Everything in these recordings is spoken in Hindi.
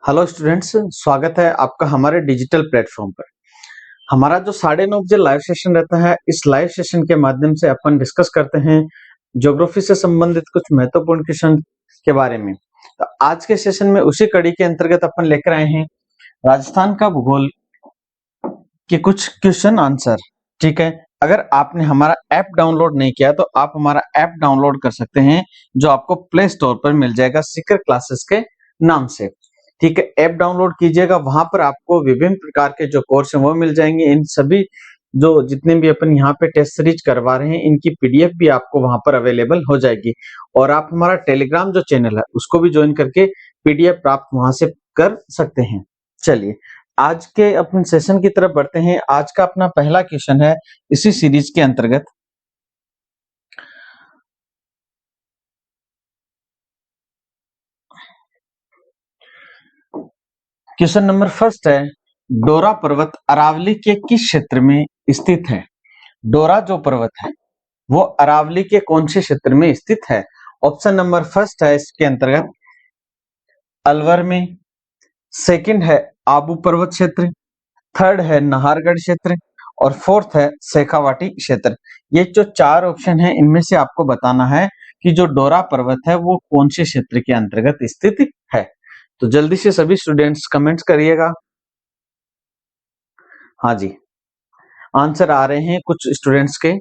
हेलो स्टूडेंट्स, स्वागत है आपका हमारे डिजिटल प्लेटफॉर्म पर। हमारा जो 9:30 बजे लाइव सेशन रहता है, इस लाइव सेशन के माध्यम से अपन डिस्कस करते हैं ज्योग्राफी से संबंधित कुछ महत्वपूर्ण क्वेश्चन के बारे में। तो आज के सेशन में उसी कड़ी के अंतर्गत अपन लेकर आए हैं राजस्थान का भूगोल के कुछ क्वेश्चन आंसर। ठीक है, अगर आपने हमारा ऐप डाउनलोड नहीं किया तो आप हमारा ऐप डाउनलोड कर सकते हैं, जो आपको प्ले स्टोर पर मिल जाएगा सीकर क्लासेस के नाम से। ठीक है, ऐप डाउनलोड कीजिएगा, वहां पर आपको विभिन्न प्रकार के जो कोर्स हैं वो मिल जाएंगे। इन सभी जो जितने भी अपन यहाँ पे टेस्ट सीरीज करवा रहे हैं, इनकी पीडीएफ भी आपको वहां पर अवेलेबल हो जाएगी। और आप हमारा टेलीग्राम जो चैनल है उसको भी ज्वाइन करके पीडीएफ प्राप्त वहां से कर सकते हैं। चलिए आज के अपने सेशन की तरफ बढ़ते हैं। आज का अपना पहला क्वेश्चन है इसी सीरीज के अंतर्गत। क्वेश्चन नंबर फर्स्ट है, डोरा पर्वत अरावली के किस क्षेत्र में स्थित है? डोरा जो पर्वत है वो अरावली के कौन से क्षेत्र में स्थित है? ऑप्शन नंबर फर्स्ट है इसके अंतर्गत अलवर में, सेकंड है आबू पर्वत क्षेत्र, थर्ड है नाहरगढ़ क्षेत्र और फोर्थ है शेखावाटी क्षेत्र। ये जो चार ऑप्शन है इनमें से आपको बताना है कि जो डोरा पर्वत है वो कौन से क्षेत्र के अंतर्गत स्थित है। तो जल्दी से सभी स्टूडेंट्स कमेंट्स करिएगा। हाँ जी, आंसर आ रहे हैं कुछ स्टूडेंट्स के।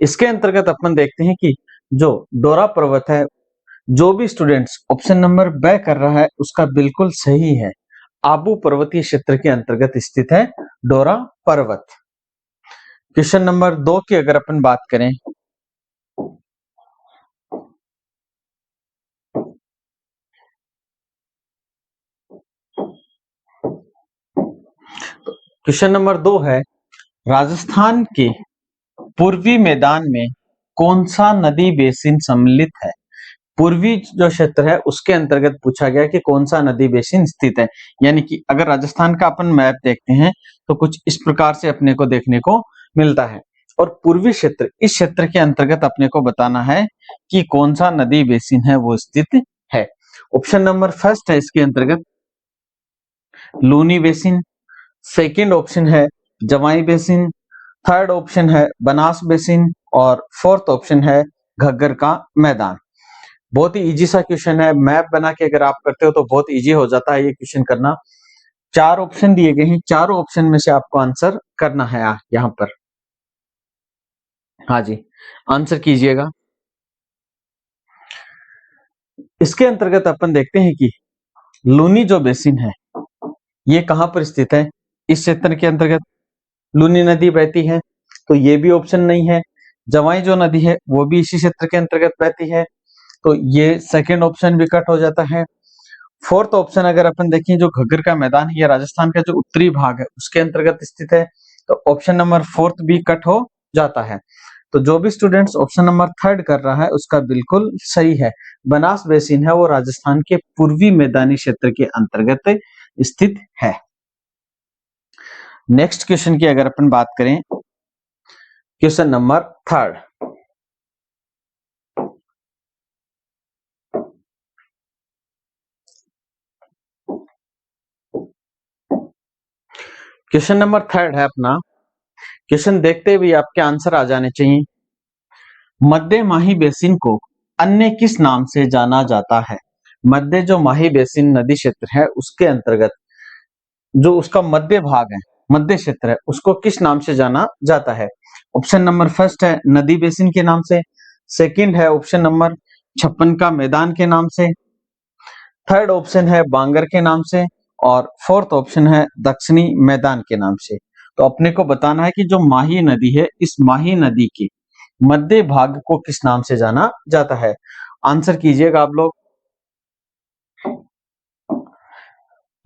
इसके अंतर्गत अपन देखते हैं कि जो डोरा पर्वत है, जो भी स्टूडेंट्स ऑप्शन नंबर ब कर रहा है उसका बिल्कुल सही है। आबू पर्वतीय क्षेत्र के अंतर्गत स्थित है डोरा पर्वत। क्वेश्चन नंबर 2 की अगर अपन बात करें, क्वेश्चन नंबर 2 है, राजस्थान के पूर्वी मैदान में कौन सा नदी बेसिन सम्मिलित है? पूर्वी जो क्षेत्र है उसके अंतर्गत पूछा गया कि कौन सा नदी बेसिन स्थित है। यानी कि अगर राजस्थान का अपन मैप देखते हैं तो कुछ इस प्रकार से अपने को देखने को मिलता है। और पूर्वी क्षेत्र, इस क्षेत्र के अंतर्गत अपने को बताना है कि कौन सा नदी बेसिन है वो स्थित है। ऑप्शन नंबर फर्स्ट है इसके अंतर्गत लूनी बेसिन, सेकंड ऑप्शन है जवाई बेसिन, थर्ड ऑप्शन है बनास बेसिन और फोर्थ ऑप्शन है घग्गर का मैदान। बहुत ही इजी सा क्वेश्चन है, मैप बना के अगर आप करते हो तो बहुत इजी हो जाता है ये क्वेश्चन करना। चार ऑप्शन दिए गए हैं, चारों ऑप्शन में से आपको आंसर करना है यहाँ पर। हाँ जी, आंसर कीजिएगा। इसके अंतर्गत अपन देखते हैं कि लूनी जो बेसिन है ये कहां पर स्थित है? इस क्षेत्र के अंतर्गत लूनी नदी बहती है, तो ये भी ऑप्शन नहीं है। जवाई जो नदी है वो भी इसी क्षेत्र के अंतर्गत बहती है, तो ये सेकंड ऑप्शन भी कट हो जाता है। फोर्थ ऑप्शन अगर अपन देखें, जो घग्गर का मैदान है, ये राजस्थान का जो उत्तरी भाग है उसके अंतर्गत स्थित है, तो ऑप्शन नंबर फोर्थ भी कट हो जाता है। तो जो भी स्टूडेंट्स ऑप्शन नंबर थर्ड कर रहा है उसका बिल्कुल सही है। बनास बेसिन है वो राजस्थान के पूर्वी मैदानी क्षेत्र के अंतर्गत स्थित है। नेक्स्ट क्वेश्चन की अगर अपन बात करें, question number third, question number third है अपना। क्वेश्चन देखते हुए आपके आंसर आ जाने चाहिए। मध्य माही बेसिन को अन्य किस नाम से जाना जाता है? मध्य जो माही बेसिन नदी क्षेत्र है उसके अंतर्गत जो उसका मध्य भाग है, मध्य क्षेत्र है, उसको किस नाम से जाना जाता है? ऑप्शन नंबर फर्स्ट है नदी बेसिन के नाम से, सेकंड है ऑप्शन नंबर 56 का मैदान के नाम से, थर्ड ऑप्शन है बांगर के नाम से और फोर्थ ऑप्शन है दक्षिणी मैदान के नाम से। तो अपने को बताना है कि जो माही नदी है, इस माही नदी के मध्य भाग को किस नाम से जाना जाता है? आंसर कीजिएगा आप लोग।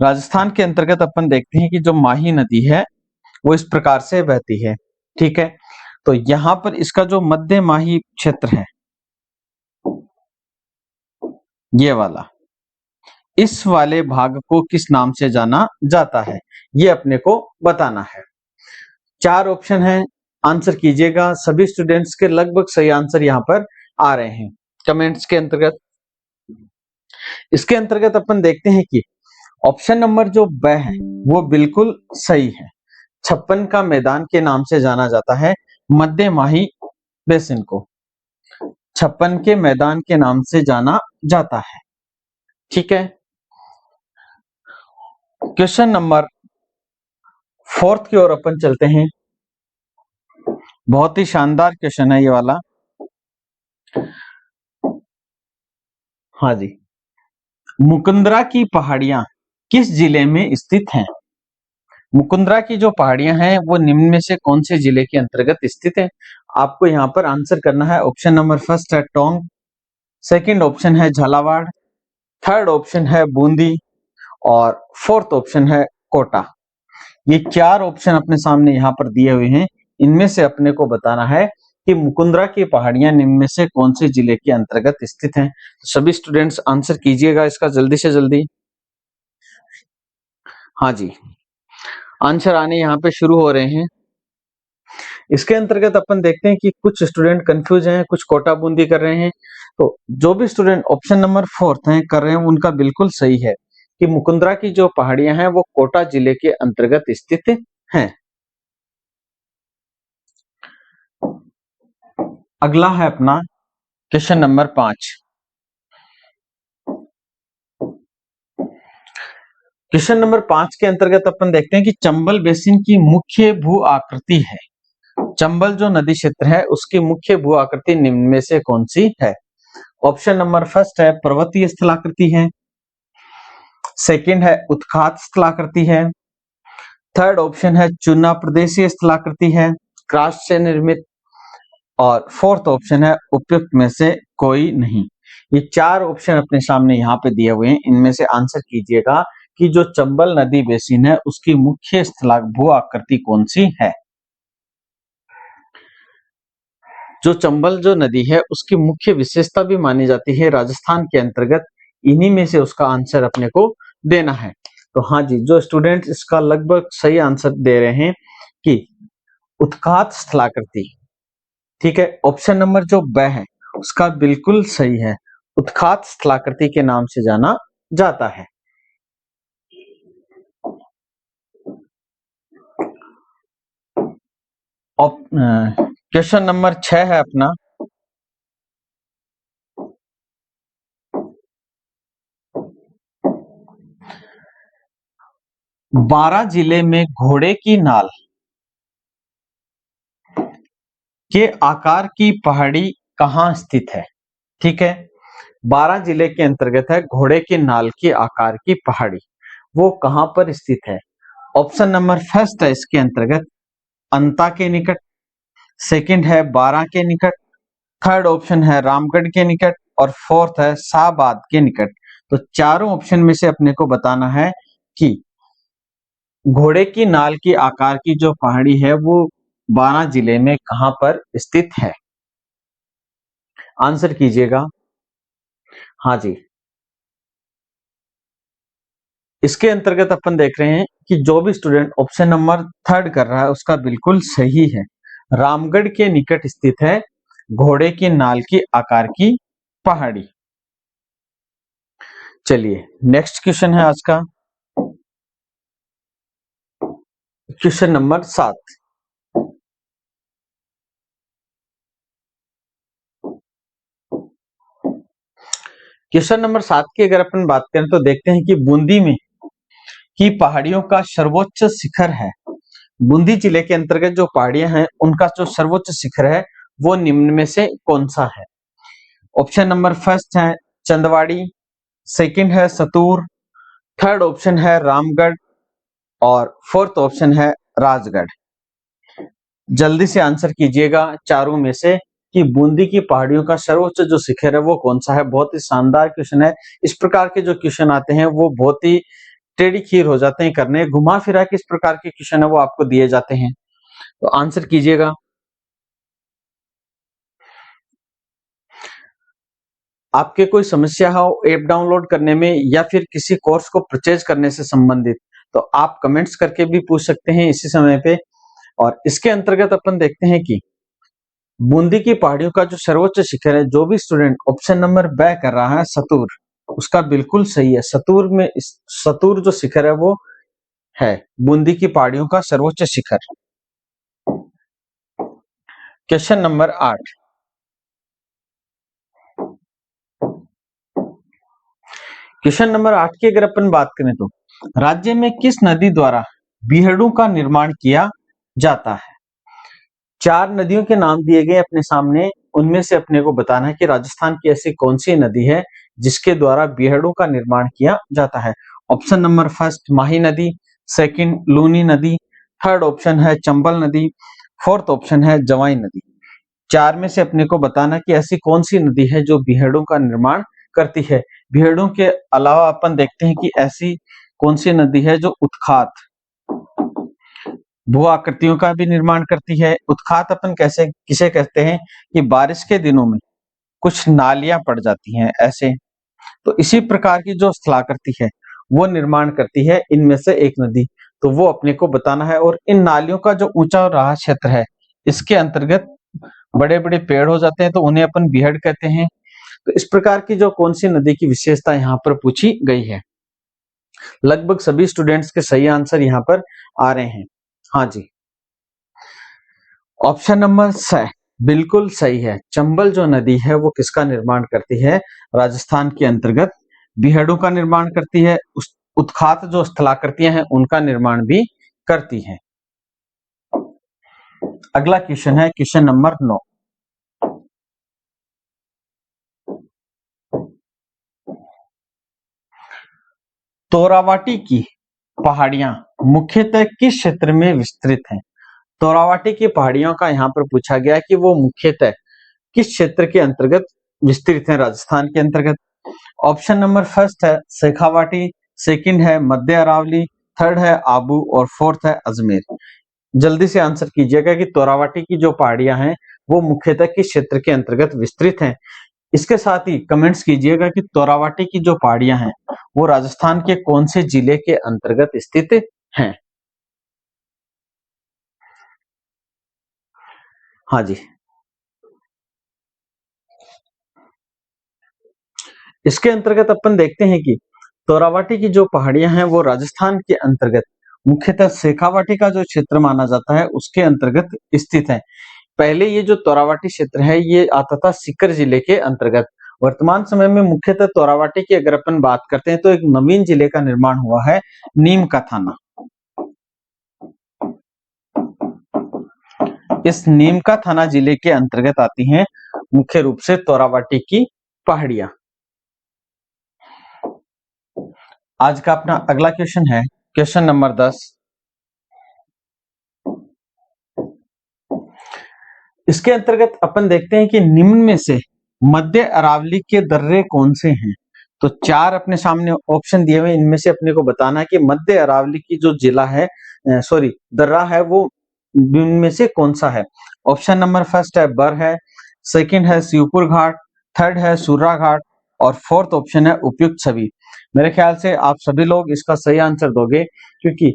राजस्थान के अंतर्गत अपन देखते हैं कि जो माही नदी है वो इस प्रकार से बहती है। ठीक है, तो यहां पर इसका जो मध्य माही क्षेत्र है ये वाला, इस वाले भाग को किस नाम से जाना जाता है ये अपने को बताना है। चार ऑप्शन है, आंसर कीजिएगा। सभी स्टूडेंट्स के लगभग सही आंसर यहाँ पर आ रहे हैं कमेंट्स के अंतर्गत। इसके अंतर्गत अपन देखते हैं कि ऑप्शन नंबर जो ब है वो बिल्कुल सही है। छप्पन का मैदान के नाम से जाना जाता है मध्य माही बेसिन को, छप्पन के मैदान के नाम से जाना जाता है। ठीक है, क्वेश्चन नंबर 4 की ओर अपन चलते हैं। बहुत ही शानदार क्वेश्चन है ये वाला। हाँ जी, मुकुंदरा की पहाड़ियां किस जिले में स्थित हैं? मुकुंदरा की जो पहाड़ियां हैं वो निम्न में से कौन से जिले के अंतर्गत स्थित है? आपको यहाँ पर आंसर करना है। ऑप्शन नंबर फर्स्ट है टोंक, सेकंड ऑप्शन है झालावाड़, थर्ड ऑप्शन है बूंदी और फोर्थ ऑप्शन है कोटा। ये चार ऑप्शन अपने सामने यहाँ पर दिए हुए हैं। इनमें से अपने को बताना है कि मुकुंदरा की पहाड़ियां निम्न में से कौन से जिले के अंतर्गत स्थित हैं। तो सभी स्टूडेंट्स आंसर कीजिएगा इसका जल्दी से जल्दी। हाँ जी, आंसर आने यहाँ पे शुरू हो रहे हैं। इसके अंतर्गत अपन देखते हैं कि कुछ स्टूडेंट कंफ्यूज हैं, कुछ कोटा बूंदी कर रहे हैं। तो जो भी स्टूडेंट ऑप्शन नंबर 4 हैं कर रहे हैं उनका बिल्कुल सही है कि मुकुंदरा की जो पहाड़ियां हैं वो कोटा जिले के अंतर्गत स्थित हैं। अगला है अपना क्वेश्चन नंबर 5। क्वेश्चन नंबर 5 के अंतर्गत अपन देखते हैं कि चंबल बेसिन की मुख्य भू आकृति है। चंबल जो नदी क्षेत्र है उसकी मुख्य भू आकृति निम्न में से कौन सी है? ऑप्शन नंबर फर्स्ट है पर्वतीय स्थलाकृति है, सेकंड है उत्खात स्थलाकृति है, थर्ड ऑप्शन है चूना प्रदेशीय स्थलाकृति है क्रॉस से निर्मित, और फोर्थ ऑप्शन है उपयुक्त में से कोई नहीं। ये चार ऑप्शन अपने सामने यहाँ पे दिए हुए हैं। इनमें से आंसर कीजिएगा कि जो चंबल नदी बेसिन है उसकी मुख्य भू आकृति कौन सी है। जो चंबल जो नदी है उसकी मुख्य विशेषता भी मानी जाती है राजस्थान के अंतर्गत। इन्हीं में से उसका आंसर अपने को देना है। तो हाँ जी, जो स्टूडेंट इसका लगभग सही आंसर दे रहे हैं कि उत्खात स्थलाकृति। ठीक है, ऑप्शन नंबर जो ब है उसका बिल्कुल सही है, उत्खात स्थलाकृति के नाम से जाना जाता है। क्वेश्चन नंबर 6 है अपना। बारां जिले में घोड़े की नाल के आकार की पहाड़ी कहां स्थित है? ठीक है, बारां जिले के अंतर्गत है घोड़े की नाल के आकार की पहाड़ी, वो कहां पर स्थित है? ऑप्शन नंबर फर्स्ट है इसके अंतर्गत अंता के निकट, सेकंड है बारां के निकट, थर्ड ऑप्शन है रामगढ़ के निकट और फोर्थ है शाहबाद के निकट। तो चारों ऑप्शन में से अपने को बताना है कि घोड़े की नाल की आकार की जो पहाड़ी है वो बारां जिले में कहां पर स्थित है। आंसर कीजिएगा। हाँ जी, इसके अंतर्गत अपन देख रहे हैं कि जो भी स्टूडेंट ऑप्शन नंबर थर्ड कर रहा है उसका बिल्कुल सही है, रामगढ़ के निकट स्थित है घोड़े की नाल की आकार की पहाड़ी। चलिए नेक्स्ट क्वेश्चन है आज का, क्वेश्चन नंबर 7। क्वेश्चन नंबर 7 की अगर अपन बात करें तो देखते हैं कि बूंदी में की पहाड़ियों का सर्वोच्च शिखर है। बूंदी जिले के अंतर्गत जो पहाड़ियां हैं उनका जो सर्वोच्च शिखर है वो निम्न में से कौन सा है? ऑप्शन नंबर फर्स्ट है चंदवाड़ी, सेकंड है सतूर, थर्ड ऑप्शन है रामगढ़ और फोर्थ ऑप्शन है राजगढ़। जल्दी से आंसर कीजिएगा चारों में से कि बूंदी की पहाड़ियों का सर्वोच्च जो शिखर है वो कौन सा है। बहुत ही शानदार क्वेश्चन है। इस प्रकार के जो क्वेश्चन आते हैं वो बहुत ही टेढ़ी खीर हो जाते हैं करने, घुमा फिरा के इस प्रकार के क्वेश्चन है वो आपको दिए जाते हैं। तो आंसर कीजिएगा। आपके कोई समस्या हो ऐप डाउनलोड करने में या फिर किसी कोर्स को परचेज करने से संबंधित तो आप कमेंट्स करके भी पूछ सकते हैं इसी समय पे। और इसके अंतर्गत अपन देखते हैं कि बूंदी की पहाड़ियों का जो सर्वोच्च शिखर है, जो भी स्टूडेंट ऑप्शन नंबर ब कर रहा है सतूर, उसका बिल्कुल सही है। सतूर जो शिखर है वो है बूंदी की पहाड़ियों का सर्वोच्च शिखर। Question number 8। क्वेश्चन नंबर 8 की अगर अपन बात करें तो राज्य में किस नदी द्वारा बीहड़ों का निर्माण किया जाता है? 4 नदियों के नाम दिए गए अपने सामने, उनमें से अपने को बताना है कि राजस्थान की ऐसी कौन सी नदी है जिसके द्वारा बीहड़ों का निर्माण किया जाता है। ऑप्शन नंबर फर्स्ट माही नदी, सेकंड लूनी नदी, थर्ड ऑप्शन है चंबल नदी, फोर्थ ऑप्शन है जवाई नदी। 4 में से अपने को बताना कि ऐसी कौन सी नदी है जो बीहड़ों का निर्माण करती है। बीहड़ों के अलावा अपन देखते हैं कि ऐसी कौन सी नदी है जो उत्खात भू आकृतियों का भी निर्माण करती है। उत्खात अपन कैसे किसे कहते हैं कि बारिश के दिनों में कुछ नालियां पड़ जाती हैं ऐसे, तो इसी प्रकार की जो स्थलाकृति है वो निर्माण करती है इनमें से एक नदी, तो वो अपने को बताना है। और इन नालियों का जो ऊंचा और रहा क्षेत्र है इसके अंतर्गत बड़े बड़े पेड़ हो जाते हैं तो उन्हें अपन बीहड़ कहते हैं। तो इस प्रकार की जो कौन सी नदी की विशेषता यहाँ पर पूछी गई है। लगभग सभी स्टूडेंट्स के सही आंसर यहाँ पर आ रहे हैं। हाँ जी, ऑप्शन नंबर 6 बिल्कुल सही है। चंबल जो नदी है वो किसका निर्माण करती है? राजस्थान के अंतर्गत बीहड़ों का निर्माण करती है। उत्खात जो स्थलाकृतियां हैं उनका निर्माण भी करती है। अगला क्वेश्चन है क्वेश्चन नंबर 9। तोरावाटी की पहाड़ियां मुख्यतः किस क्षेत्र में विस्तृत हैं? तोरावाटी की पहाड़ियों का यहाँ पर पूछा गया कि वो मुख्यतः किस क्षेत्र के अंतर्गत विस्तृत हैं राजस्थान के अंतर्गत। ऑप्शन नंबर फर्स्ट है शेखावाटी, सेकंड है मध्य अरावली, थर्ड है आबू और फोर्थ है अजमेर। जल्दी से आंसर कीजिएगा कि तोरावाटी की जो पहाड़ियां हैं वो मुख्यतः किस क्षेत्र के अंतर्गत विस्तृत हैं। इसके साथ ही कमेंट्स कीजिएगा कि तोरावाटी की जो पहाड़ियां हैं वो राजस्थान के कौन से जिले के अंतर्गत स्थित हैं। हाँ जी, इसके अंतर्गत अपन देखते हैं कि तोरावाटी की जो पहाड़ियां हैं वो राजस्थान के अंतर्गत मुख्यतः शेखावाटी का जो क्षेत्र माना जाता है उसके अंतर्गत स्थित है। पहले ये जो तोरावाटी क्षेत्र है ये आता था सीकर जिले के अंतर्गत। वर्तमान समय में मुख्यतः तोरावाटी की अगर अपन बात करते हैं तो एक नवीन जिले का निर्माण हुआ है, नीम का थाना। इस नीम का थाना जिले के अंतर्गत आती हैं मुख्य रूप से तोरावाटी की पहाड़ियां। आज का अपना अगला क्वेश्चन है क्वेश्चन नंबर 10। इसके अंतर्गत अपन देखते हैं कि निम्न में से मध्य अरावली के दर्रे कौन से हैं। तो 4 अपने सामने ऑप्शन दिए हुए, इनमें से अपने को बताना है कि मध्य अरावली की जो जिला है दर्रा है वो इनमें से कौन सा है। ऑप्शन नंबर फर्स्ट है बर है, सेकंड है शिवपुर घाट, थर्ड है सूर्रा घाट और फोर्थ ऑप्शन है उपयुक्त छवि। मेरे ख्याल से आप सभी लोग इसका सही आंसर दोगे, क्योंकि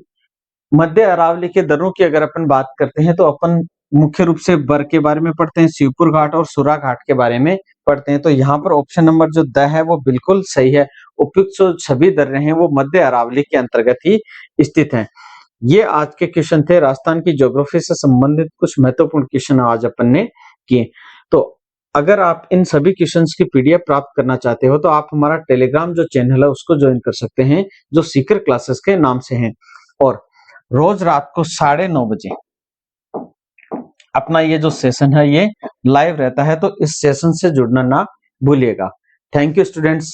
मध्य अरावली के दर्रों की अगर अपन बात करते हैं तो अपन मुख्य रूप से बर के बारे में पढ़ते हैं, शिवपुर घाट और सूर्रा घाट के बारे में पढ़ते हैं। तो यहाँ पर ऑप्शन नंबर जो द है वो बिल्कुल सही है। उपयुक्त जो सभी दर्रे हैं वो मध्य अरावली के अंतर्गत ही स्थित हैं। ये आज के क्वेश्चन थे, राजस्थान की ज्योग्राफी से संबंधित कुछ महत्वपूर्ण क्वेश्चन आज अपन ने किए। तो अगर आप इन सभी क्वेश्चंस की पीडीएफ प्राप्त करना चाहते हो तो आप हमारा टेलीग्राम जो चैनल है उसको ज्वाइन कर सकते हैं, जो सीकर क्लासेस के नाम से है। और रोज रात को 9:30 बजे अपना ये जो सेशन है ये लाइव रहता है, तो इस सेशन से जुड़ना ना भूलिएगा। Thank you students.